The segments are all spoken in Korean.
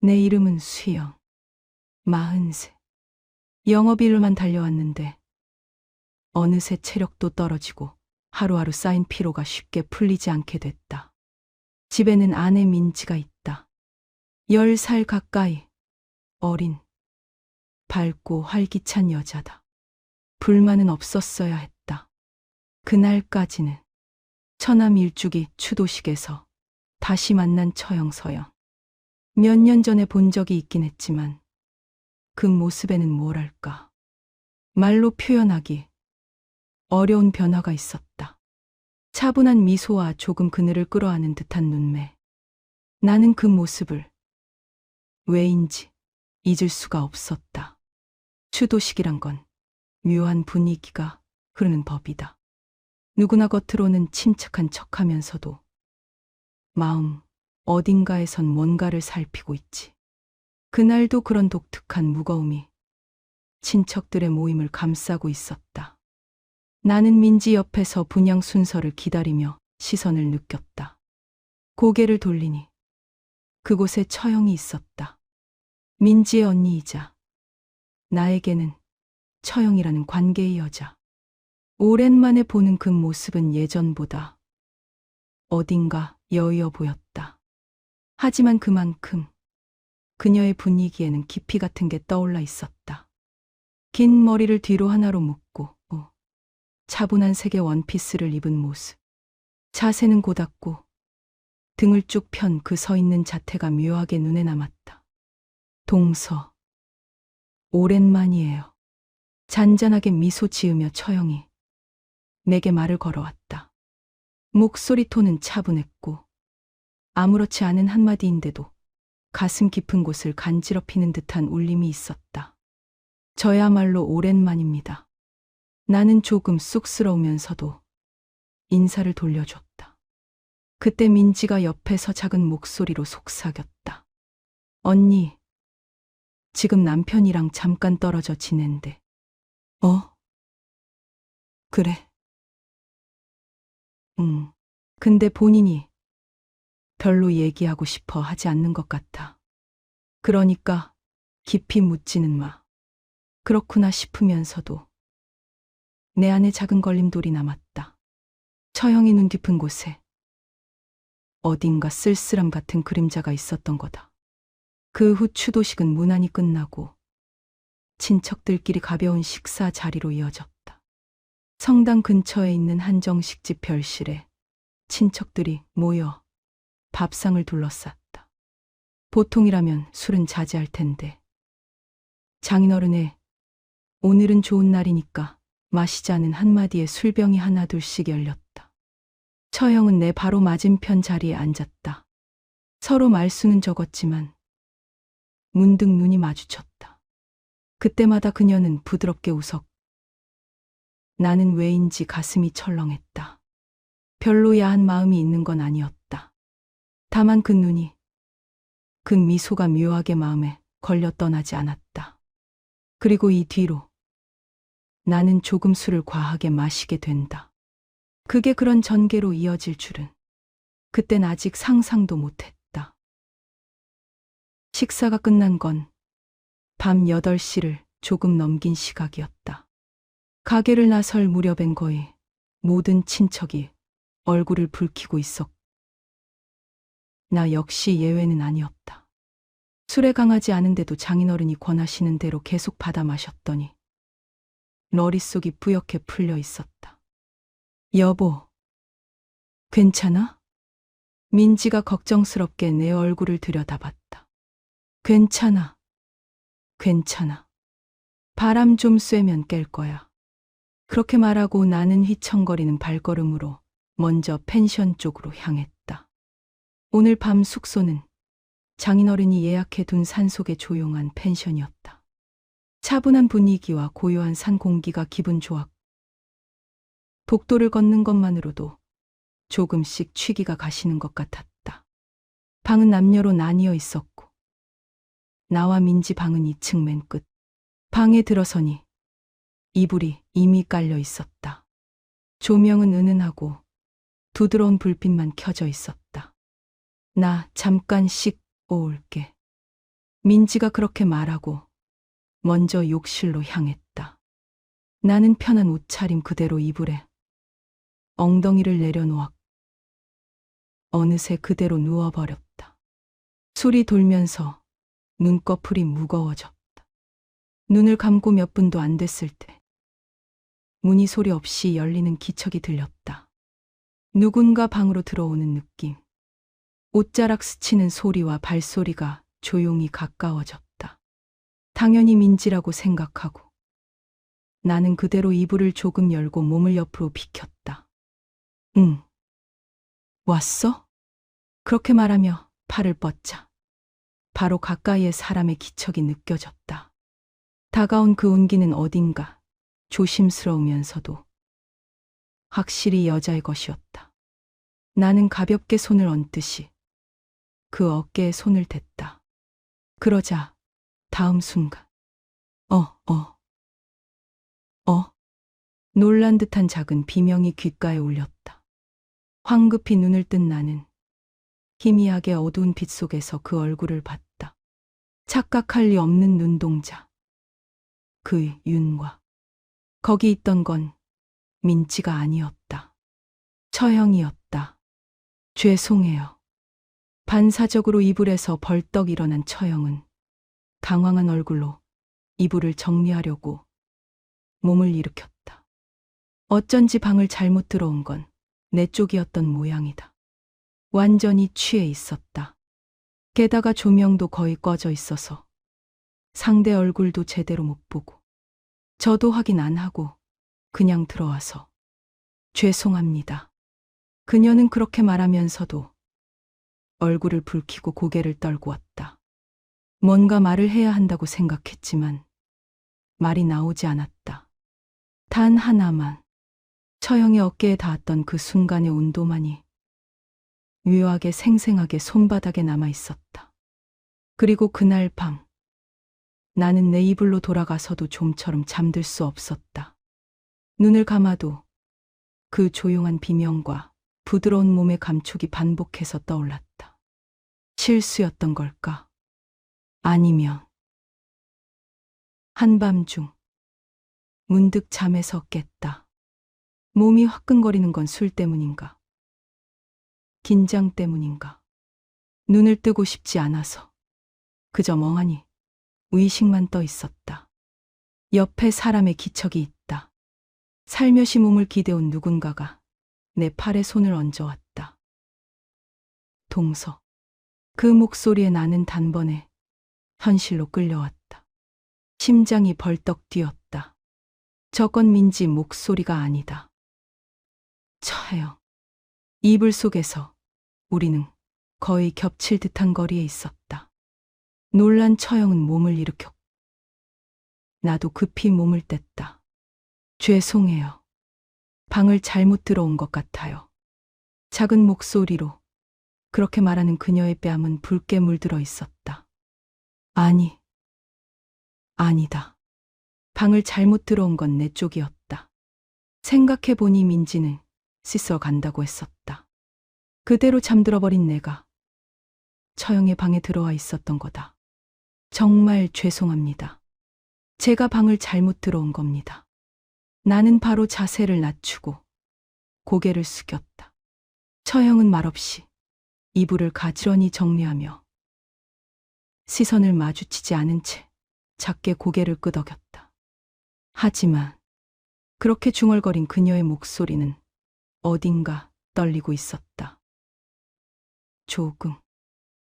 내 이름은 수영. 40세. 영업일로만 달려왔는데 어느새 체력도 떨어지고 하루하루 쌓인 피로가 쉽게 풀리지 않게 됐다. 집에는 아내 민지가 있다. 10살 가까이. 어린, 밝고 활기찬 여자다. 불만은 없었어야 했다. 그날까지는 처남 일주기 추도식에서 다시 만난 처형 서영. 몇 년 전에 본 적이 있긴 했지만 그 모습에는 뭐랄까 말로 표현하기 어려운 변화가 있었다. 차분한 미소와 조금 그늘을 끌어안은 듯한 눈매. 나는 그 모습을 왜인지 잊을 수가 없었다. 추도식이란 건 묘한 분위기가 흐르는 법이다. 누구나 겉으로는 침착한 척하면서도 마음 어딘가에선 뭔가를 살피고 있지. 그날도 그런 독특한 무거움이 친척들의 모임을 감싸고 있었다. 나는 민지 옆에서 분향 순서를 기다리며 시선을 느꼈다. 고개를 돌리니 그곳에 처형이 있었다. 민지의 언니이자 나에게는 처형이라는 관계의 여자. 오랜만에 보는 그 모습은 예전보다 어딘가 여의어 보였다. 하지만 그만큼 그녀의 분위기에는 깊이 같은 게 떠올라 있었다. 긴 머리를 뒤로 하나로 묶고 차분한 색의 원피스를 입은 모습. 자세는 고닫고 등을 쭉 편 그 서 있는 자태가 묘하게 눈에 남았다. 동서. 오랜만이에요. 잔잔하게 미소 지으며 처형이 내게 말을 걸어왔다. 목소리 톤은 차분했고 아무렇지 않은 한마디인데도 가슴 깊은 곳을 간지럽히는 듯한 울림이 있었다. 저야말로 오랜만입니다. 나는 조금 쑥스러우면서도 인사를 돌려줬다. 그때 민지가 옆에서 작은 목소리로 속삭였다. 언니, 지금 남편이랑 잠깐 떨어져 지낸대. 그래. 근데 본인이 별로 얘기하고 싶어 하지 않는 것 같아. 그러니까 깊이 묻지는 마. 그렇구나 싶으면서도 내 안에 작은 걸림돌이 남았다. 처형이 눈 깊은 곳에 어딘가 쓸쓸함 같은 그림자가 있었던 거다. 그 후 추도식은 무난히 끝나고 친척들끼리 가벼운 식사 자리로 이어졌다. 성당 근처에 있는 한정식집 별실에 친척들이 모여 밥상을 둘러쌌다. 보통이라면 술은 자제할 텐데 장인어른의 오늘은 좋은 날이니까 마시자는 한마디에 술병이 하나둘씩 열렸다. 처형은 내 바로 맞은편 자리에 앉았다. 서로 말수는 적었지만 문득 눈이 마주쳤다. 그때마다 그녀는 부드럽게 웃었고 나는 왜인지 가슴이 철렁했다. 별로 야한 마음이 있는 건 아니었다. 다만 그 눈이, 그 미소가 묘하게 마음에 걸려 떠나지 않았다. 그리고 이 뒤로 나는 조금 술을 과하게 마시게 된다. 그게 그런 전개로 이어질 줄은 그땐 아직 상상도 못했다. 식사가 끝난 건 밤 8시를 조금 넘긴 시각이었다. 가게를 나설 무렵엔 거의 모든 친척이 얼굴을 붉히고 있었고 나 역시 예외는 아니었다. 술에 강하지 않은데도 장인어른이 권하시는 대로 계속 받아 마셨더니 머릿속이 뿌옇게 풀려 있었다. 여보, 괜찮아? 민지가 걱정스럽게 내 얼굴을 들여다봤다. 괜찮아. 괜찮아. 바람 좀 쐬면 깰 거야. 그렇게 말하고 나는 휘청거리는 발걸음으로 먼저 펜션 쪽으로 향했다. 오늘 밤 숙소는 장인어른이 예약해둔 산속의 조용한 펜션이었다. 차분한 분위기와 고요한 산 공기가 기분 좋았고 복도를 걷는 것만으로도 조금씩 취기가 가시는 것 같았다. 방은 남녀로 나뉘어 있었고 나와 민지 방은 2층 맨 끝. 방에 들어서니 이불이 이미 깔려 있었다. 조명은 은은하고 부드러운 불빛만 켜져 있었다. 나 잠깐 씻고 올게. 민지가 그렇게 말하고 먼저 욕실로 향했다. 나는 편한 옷차림 그대로 이불에 엉덩이를 내려놓았고 어느새 그대로 누워버렸다. 술이 돌면서 눈꺼풀이 무거워졌다. 눈을 감고 몇 분도 안 됐을 때 문이 소리 없이 열리는 기척이 들렸다. 누군가 방으로 들어오는 느낌. 옷자락 스치는 소리와 발소리가 조용히 가까워졌다. 당연히 민지라고 생각하고 나는 그대로 이불을 조금 열고 몸을 옆으로 비켰다. 응. 왔어? 그렇게 말하며 팔을 뻗자 바로 가까이에 사람의 기척이 느껴졌다. 다가온 그 온기는 어딘가 조심스러우면서도 확실히 여자의 것이었다. 나는 가볍게 손을 얹듯이 그 어깨에 손을 댔다. 그러자 다음 순간 놀란 듯한 작은 비명이 귓가에 울렸다. 황급히 눈을 뜬 나는 희미하게 어두운 빛 속에서 그 얼굴을 봤다. 착각할 리 없는 눈동자. 그 윤과 거기 있던 건 민지가 아니었다. 처형이었다. 죄송해요. 반사적으로 이불에서 벌떡 일어난 처형은 당황한 얼굴로 이불을 정리하려고 몸을 일으켰다. 어쩐지 방을 잘못 들어온 건 내 쪽이었던 모양이다. 완전히 취해 있었다. 게다가 조명도 거의 꺼져 있어서 상대 얼굴도 제대로 못 보고 저도 확인 안 하고 그냥 들어와서 죄송합니다. 그녀는 그렇게 말하면서도 얼굴을 붉히고 고개를 떨고 왔다. 뭔가 말을 해야 한다고 생각했지만 말이 나오지 않았다. 단 하나만. 처형의 어깨에 닿았던 그 순간의 온도만이 묘하게 생생하게 손바닥에 남아 있었다. 그리고 그날 밤 나는 내 이불로 돌아가서도 좀처럼 잠들 수 없었다. 눈을 감아도 그 조용한 비명과 부드러운 몸의 감촉이 반복해서 떠올랐다. 실수였던 걸까? 아니면 한밤중 문득 잠에서 깼다. 몸이 화끈거리는 건 술 때문인가? 긴장 때문인가? 눈을 뜨고 싶지 않아서 그저 멍하니 의식만 떠 있었다. 옆에 사람의 기척이 있다. 살며시 몸을 기대온 누군가가 내 팔에 손을 얹어왔다. 동서. 그 목소리에 나는 단번에 현실로 끌려왔다. 심장이 벌떡 뛰었다. 저건 민지 목소리가 아니다. 처형. 이불 속에서 우리는 거의 겹칠 듯한 거리에 있었다. 놀란 처형은 몸을 일으켰고 나도 급히 몸을 뗐다. 죄송해요. 방을 잘못 들어온 것 같아요. 작은 목소리로 그렇게 말하는 그녀의 뺨은 붉게 물들어 있었다. 아니다. 방을 잘못 들어온 건 내 쪽이었다. 생각해보니 민지는 씻으러 간다고 했었다. 그대로 잠들어버린 내가 처형의 방에 들어와 있었던 거다. 정말 죄송합니다. 제가 방을 잘못 들어온 겁니다. 나는 바로 자세를 낮추고 고개를 숙였다. 처형은 말없이 이불을 가지런히 정리하며 시선을 마주치지 않은 채 작게 고개를 끄덕였다. 하지만 그렇게 중얼거린 그녀의 목소리는 어딘가 떨리고 있었다. 조금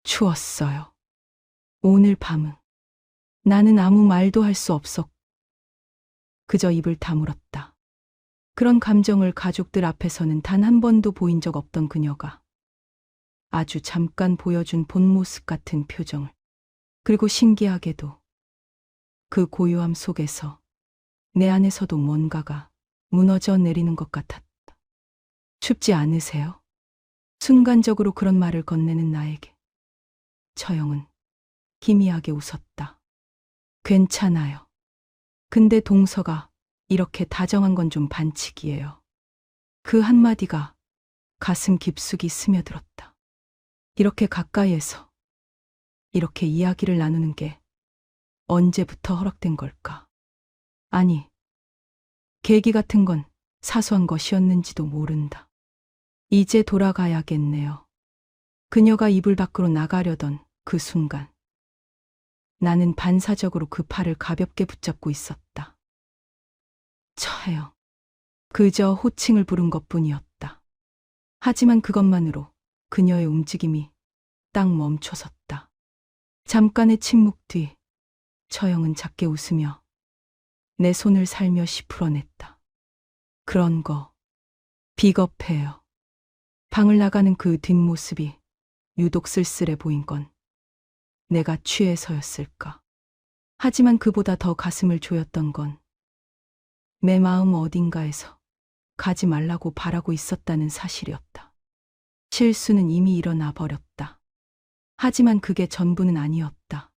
추웠어요. 오늘 밤은. 나는 아무 말도 할 수 없었고 그저 입을 다물었다. 그런 감정을 가족들 앞에서는 단 한 번도 보인 적 없던 그녀가 아주 잠깐 보여준 본 모습 같은 표정을, 그리고 신기하게도 그 고요함 속에서 내 안에서도 뭔가가 무너져 내리는 것 같았다. 춥지 않으세요? 순간적으로 그런 말을 건네는 나에게 처형은 기미하게 웃었다. 괜찮아요. 근데 동서가 이렇게 다정한 건 좀 반칙이에요. 그 한마디가 가슴 깊숙이 스며들었다. 이렇게 가까이에서 이렇게 이야기를 나누는 게 언제부터 허락된 걸까? 아니, 계기 같은 건 사소한 것이었는지도 모른다. 이제 돌아가야겠네요. 그녀가 이불 밖으로 나가려던 그 순간 나는 반사적으로 그 팔을 가볍게 붙잡고 있었다. 처형. 그저 호칭을 부른 것뿐이었다. 하지만 그것만으로 그녀의 움직임이 딱 멈춰섰다. 잠깐의 침묵 뒤 처형은 작게 웃으며 내 손을 살며시 풀어냈다. 그런 거 비겁해요. 방을 나가는 그 뒷모습이 유독 쓸쓸해 보인 건 내가 취해서였을까. 하지만 그보다 더 가슴을 조였던 건 내 마음 어딘가에서 가지 말라고 바라고 있었다는 사실이었다. 실수는 이미 일어나 버렸다. 하지만 그게 전부는 아니었다.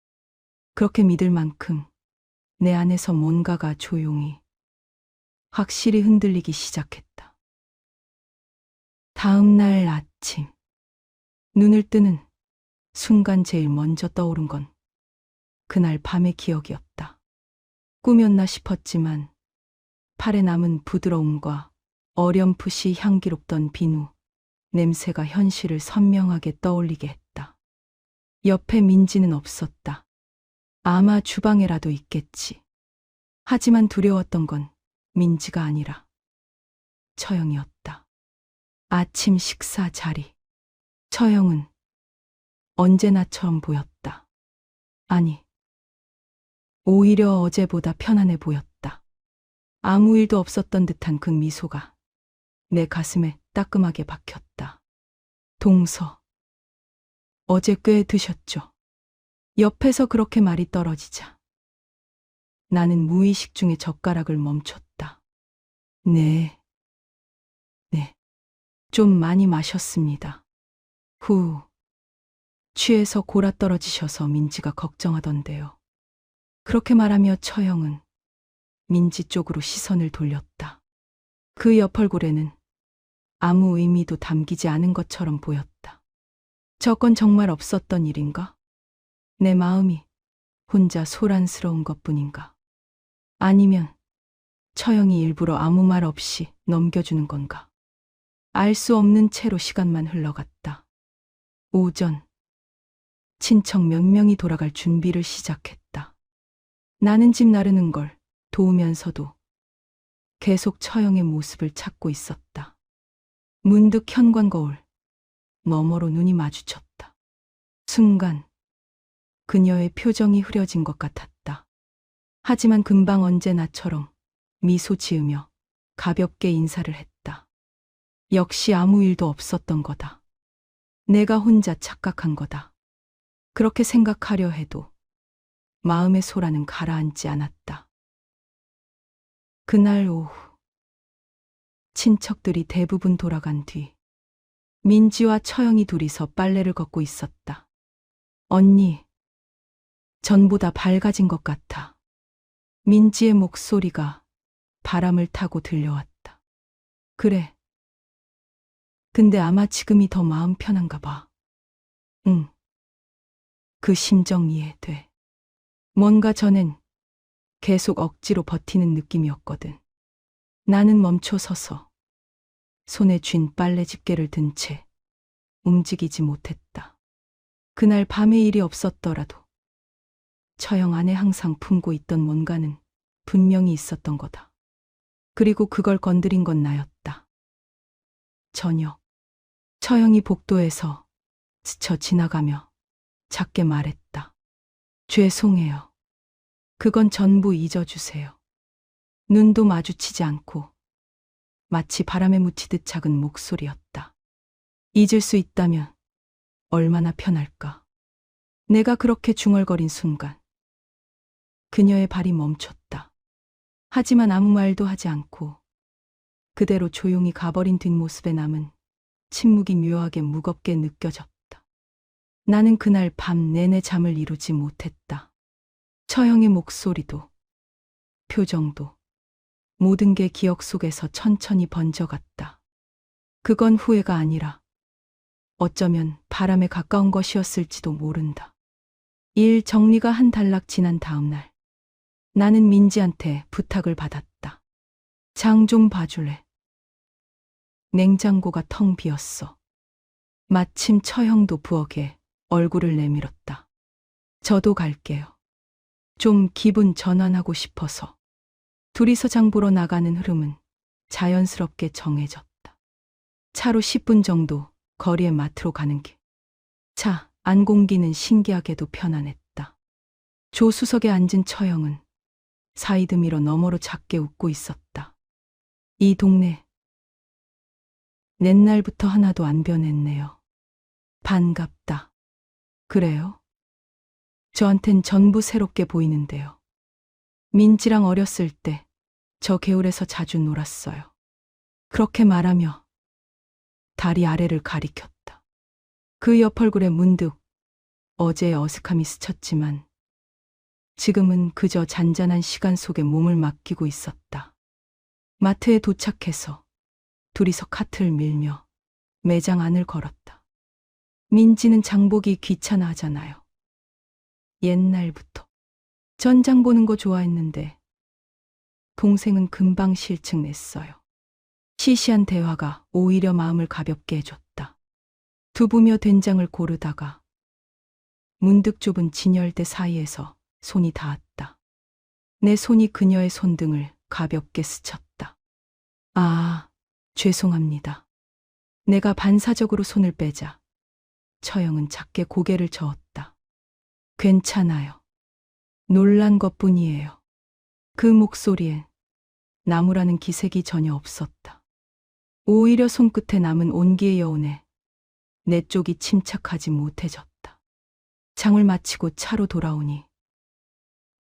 그렇게 믿을 만큼 내 안에서 뭔가가 조용히, 확실히 흔들리기 시작했다. 다음 날 아침, 눈을 뜨는 순간 제일 먼저 떠오른 건 그날 밤의 기억이었다. 꿈이었나 싶었지만 팔에 남은 부드러움과 어렴풋이 향기롭던 비누 냄새가 현실을 선명하게 떠올리게 했다. 옆에 민지는 없었다. 아마 주방에라도 있겠지. 하지만 두려웠던 건 민지가 아니라 처형이었다. 아침 식사 자리. 처형은 언제나처럼 보였다. 아니, 오히려 어제보다 편안해 보였다. 아무 일도 없었던 듯한 그 미소가 내 가슴에 따끔하게 박혔다. 동서, 어제 꽤 드셨죠? 옆에서 그렇게 말이 떨어지자 나는 무의식 중에 젓가락을 멈췄다. 네, 좀 많이 마셨습니다. 후, 취해서 골아떨어지셔서 민지가 걱정하던데요. 그렇게 말하며 처형은 민지 쪽으로 시선을 돌렸다. 그 옆 얼굴에는 아무 의미도 담기지 않은 것처럼 보였다. 저건 정말 없었던 일인가? 내 마음이 혼자 소란스러운 것뿐인가? 아니면 처형이 일부러 아무 말 없이 넘겨주는 건가? 알 수 없는 채로 시간만 흘러갔다. 오전, 친척 몇 명이 돌아갈 준비를 시작했다. 나는 집 나르는 걸 도우면서도 계속 처형의 모습을 찾고 있었다. 문득 현관 거울 너머로 눈이 마주쳤다. 순간 그녀의 표정이 흐려진 것 같았다. 하지만 금방 언제나처럼 미소 지으며 가볍게 인사를 했다. 역시 아무 일도 없었던 거다. 내가 혼자 착각한 거다. 그렇게 생각하려 해도 마음의 소라는 가라앉지 않았다. 그날 오후 친척들이 대부분 돌아간 뒤 민지와 처형이 둘이서 빨래를 걷고 있었다. 언니, 전보다 밝아진 것 같아. 민지의 목소리가 바람을 타고 들려왔다. 그래. 근데 아마 지금이 더 마음 편한가 봐. 응. 그 심정 이해돼. 뭔가 전엔 계속 억지로 버티는 느낌이었거든. 나는 멈춰 서서 손에 쥔 빨래 집게를 든 채 움직이지 못했다. 그날 밤에 일이 없었더라도 처형 안에 항상 품고 있던 뭔가는 분명히 있었던 거다. 그리고 그걸 건드린 건 나였다. 저녁, 처형이 복도에서 스쳐 지나가며 작게 말했다. 죄송해요. 그건 전부 잊어주세요. 눈도 마주치지 않고 마치 바람에 묻히듯 작은 목소리였다. 잊을 수 있다면 얼마나 편할까. 내가 그렇게 중얼거린 순간 그녀의 발이 멈췄다. 하지만 아무 말도 하지 않고 그대로 조용히 가버린 뒷모습에 남은 침묵이 묘하게 무겁게 느껴졌다. 나는 그날 밤 내내 잠을 이루지 못했다. 처형의 목소리도, 표정도, 모든 게 기억 속에서 천천히 번져갔다. 그건 후회가 아니라 어쩌면 바람에 가까운 것이었을지도 모른다. 일 정리가 한 단락 지난 다음 날, 나는 민지한테 부탁을 받았다. 장 좀 봐줄래? 냉장고가 텅 비었어. 마침 처형도 부엌에 얼굴을 내밀었다. 저도 갈게요. 좀 기분 전환하고 싶어서. 둘이서 장 보러 나가는 흐름은 자연스럽게 정해졌다. 차로 10분 정도 거리의 마트로 가는 길. 차 안 공기는 신기하게도 편안했다. 조수석에 앉은 처형은 사이드미러 너머로 작게 웃고 있었다. 이 동네 옛날부터 하나도 안 변했네요. 반갑다. 그래요? 저한텐 전부 새롭게 보이는데요. 민지랑 어렸을 때 저 개울에서 자주 놀았어요. 그렇게 말하며 다리 아래를 가리켰다. 그 옆 얼굴에 문득 어제의 어색함이 스쳤지만 지금은 그저 잔잔한 시간 속에 몸을 맡기고 있었다. 마트에 도착해서 둘이서 카트를 밀며 매장 안을 걸었다. 민지는 장보기 귀찮아 하잖아요. 옛날부터. 전 장 보는 거 좋아했는데 동생은 금방 실증 냈어요. 시시한 대화가 오히려 마음을 가볍게 해줬다. 두부며 된장을 고르다가 문득 좁은 진열대 사이에서 손이 닿았다. 내 손이 그녀의 손등을 가볍게 스쳤다. 아, 죄송합니다. 내가 반사적으로 손을 빼자 처형은 작게 고개를 저었다. 괜찮아요. 놀란 것뿐이에요. 그 목소리엔 나무라는 기색이 전혀 없었다. 오히려 손끝에 남은 온기의 여운에 내 쪽이 침착하지 못해졌다. 장을 마치고 차로 돌아오니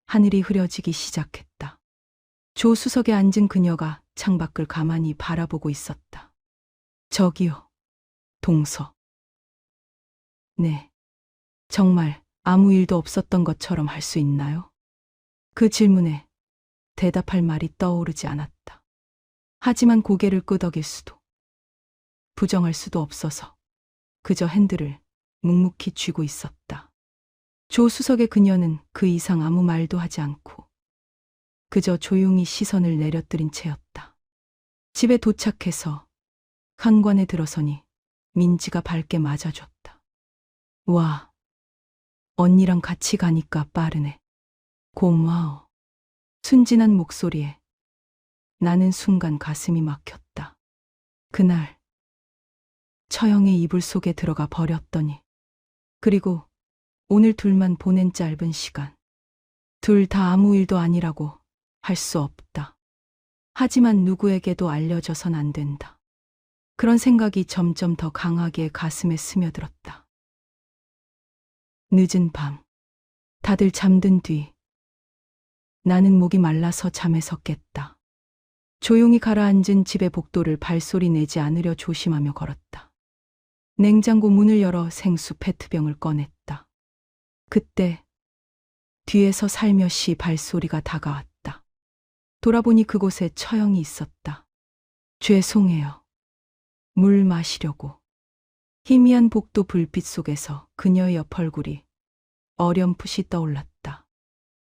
하늘이 흐려지기 시작했다. 조수석에 앉은 그녀가 창밖을 가만히 바라보고 있었다. 저기요, 동서. 네, 정말 아무 일도 없었던 것처럼 할 수 있나요? 그 질문에 대답할 말이 떠오르지 않았다. 하지만 고개를 끄덕일 수도, 부정할 수도 없어서 그저 핸들을 묵묵히 쥐고 있었다. 조수석의 그녀는 그 이상 아무 말도 하지 않고 그저 조용히 시선을 내려뜨린 채였다. 집에 도착해서 현관에 들어서니 민지가 밝게 맞아줬다. 와, 언니랑 같이 가니까 빠르네. 고마워. 순진한 목소리에 나는 순간 가슴이 막혔다. 그날 처형의 이불 속에 들어가 버렸더니, 그리고 오늘 둘만 보낸 짧은 시간, 둘 다 아무 일도 아니라고 할 수 없다. 하지만 누구에게도 알려져선 안 된다. 그런 생각이 점점 더 강하게 가슴에 스며들었다. 늦은 밤, 다들 잠든 뒤 나는 목이 말라서 잠에서 깼다. 조용히 가라앉은 집의 복도를 발소리 내지 않으려 조심하며 걸었다. 냉장고 문을 열어 생수 페트병을 꺼냈다. 그때 뒤에서 살며시 발소리가 다가왔다. 돌아보니 그곳에 처형이 있었다. 죄송해요. 물 마시려고. 희미한 복도 불빛 속에서 그녀의 옆 얼굴이 어렴풋이 떠올랐다.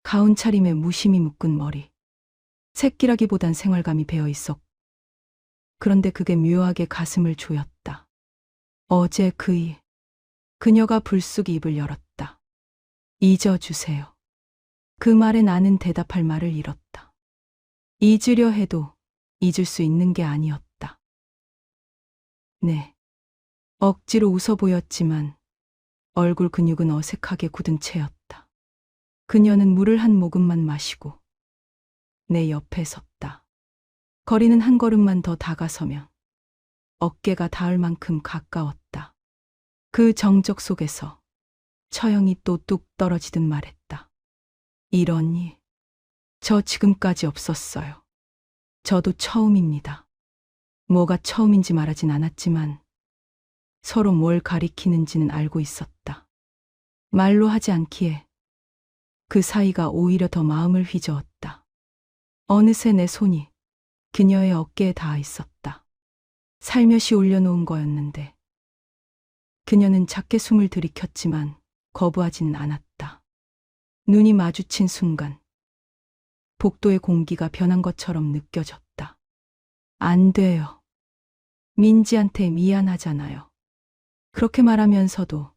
가운 차림에 무심히 묶은 머리. 새끼라기보단 생활감이 배어 있었고, 그런데 그게 묘하게 가슴을 조였다. 어제 그녀가 불쑥 입을 열었다. 잊어주세요. 그 말에 나는 대답할 말을 잃었다. 잊으려 해도 잊을 수 있는 게 아니었다. 네. 억지로 웃어 보였지만 얼굴 근육은 어색하게 굳은 채였다. 그녀는 물을 한 모금만 마시고 내 옆에 섰다. 거리는 한 걸음만 더 다가서면 어깨가 닿을 만큼 가까웠다. 그 정적 속에서 처형이 또 뚝 떨어지듯 말했다. 이러니 저 지금까지 없었어요. 저도 처음입니다. 뭐가 처음인지 말하진 않았지만 서로 뭘 가리키는지는 알고 있었다. 말로 하지 않기에 그 사이가 오히려 더 마음을 휘저었다. 어느새 내 손이 그녀의 어깨에 닿아 있었다. 살며시 올려놓은 거였는데 그녀는 작게 숨을 들이켰지만 거부하지는 않았다. 눈이 마주친 순간 복도의 공기가 변한 것처럼 느껴졌다. 안 돼요. 민지한테 미안하잖아요. 그렇게 말하면서도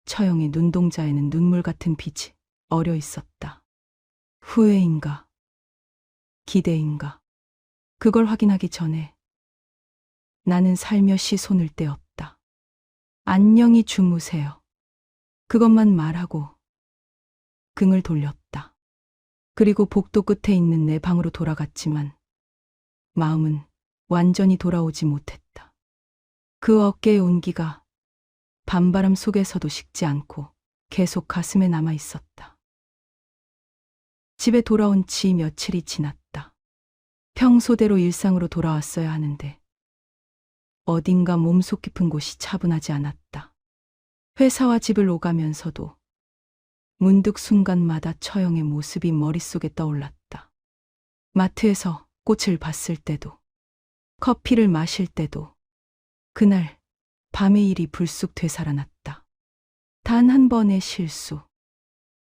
처형의 눈동자에는 눈물 같은 빛이 어려 있었다. 후회인가? 기대인가? 그걸 확인하기 전에 나는 살며시 손을 떼었다. 안녕히 주무세요. 그것만 말하고 등을 돌렸다. 그리고 복도 끝에 있는 내 방으로 돌아갔지만 마음은 완전히 돌아오지 못했다. 그 어깨의 온기가 밤바람 속에서도 식지 않고 계속 가슴에 남아 있었다. 집에 돌아온 지 며칠이 지났다. 평소대로 일상으로 돌아왔어야 하는데 어딘가 몸속 깊은 곳이 차분하지 않았다. 회사와 집을 오가면서도 문득 순간마다 처형의 모습이 머릿속에 떠올랐다. 마트에서 꽃을 봤을 때도, 커피를 마실 때도, 그날 밤의 일이 불쑥 되살아났다. 단 한 번의 실수.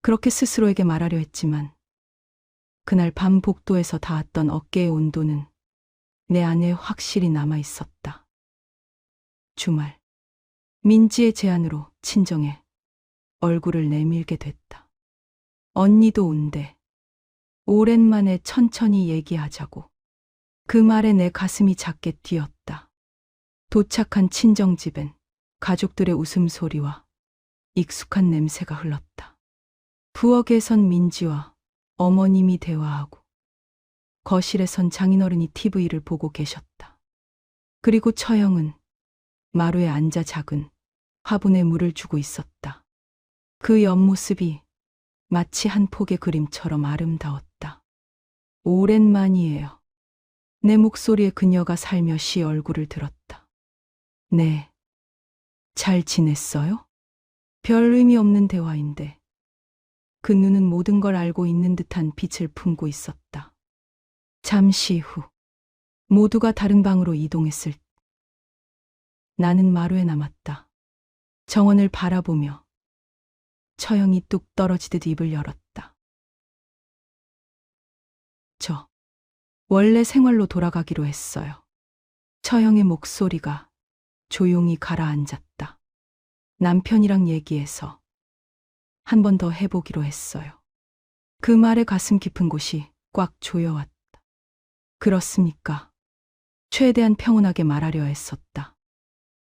그렇게 스스로에게 말하려 했지만 그날 밤 복도에서 닿았던 어깨의 온도는 내 안에 확실히 남아 있었다. 주말, 민지의 제안으로 친정에 얼굴을 내밀게 됐다. 언니도 온대. 오랜만에 천천히 얘기하자고. 그 말에 내 가슴이 작게 뛰었다. 도착한 친정집엔 가족들의 웃음소리와 익숙한 냄새가 흘렀다. 부엌에선 민지와 어머님이 대화하고 거실에선 장인어른이 TV를 보고 계셨다. 그리고 처형은 마루에 앉아 작은 화분에 물을 주고 있었다. 그 옆모습이 마치 한 폭의 그림처럼 아름다웠다. 오랜만이에요. 내 목소리에 그녀가 살며시 얼굴을 들었다. 네, 잘 지냈어요? 별 의미 없는 대화인데 그 눈은 모든 걸 알고 있는 듯한 빛을 품고 있었다. 잠시 후 모두가 다른 방으로 이동했을 때 나는 마루에 남았다. 정원을 바라보며 처형이 뚝 떨어지듯 입을 열었다. 저 원래 생활로 돌아가기로 했어요. 처형의 목소리가 조용히 가라앉았다. 남편이랑 얘기해서 한 번 더 해보기로 했어요. 그 말에 가슴 깊은 곳이 꽉 조여왔다. 그렇습니까? 최대한 평온하게 말하려 했었다.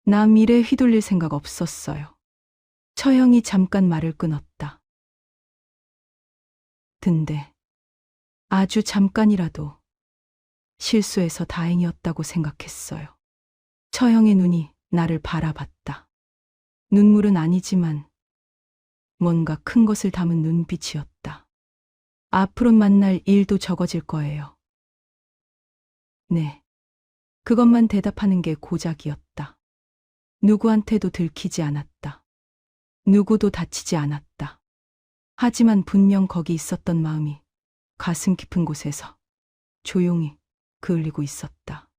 나 미래에 휘둘릴 생각 없었어요. 처형이 잠깐 말을 끊었다. 근데 아주 잠깐이라도 실수해서 다행이었다고 생각했어요. 처형의 눈이 나를 바라봤다. 눈물은 아니지만 뭔가 큰 것을 담은 눈빛이었다. 앞으로 만날 일도 적어질 거예요. 네. 그것만 대답하는 게 고작이었다. 누구한테도 들키지 않았다. 누구도 다치지 않았다. 하지만 분명 거기 있었던 마음이 가슴 깊은 곳에서 조용히 그을리고 있었다.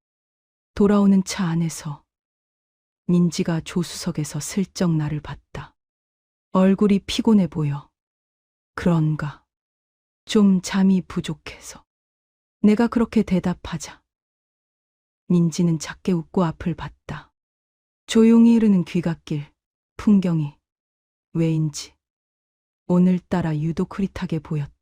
돌아오는 차 안에서 민지가 조수석에서 슬쩍 나를 봤다. 얼굴이 피곤해 보여. 그런가? 좀 잠이 부족해서. 내가 그렇게 대답하자 민지는 작게 웃고 앞을 봤다. 조용히 흐르는 귀갓길, 풍경이 왜인지 오늘따라 유독 흐릿하게 보였다.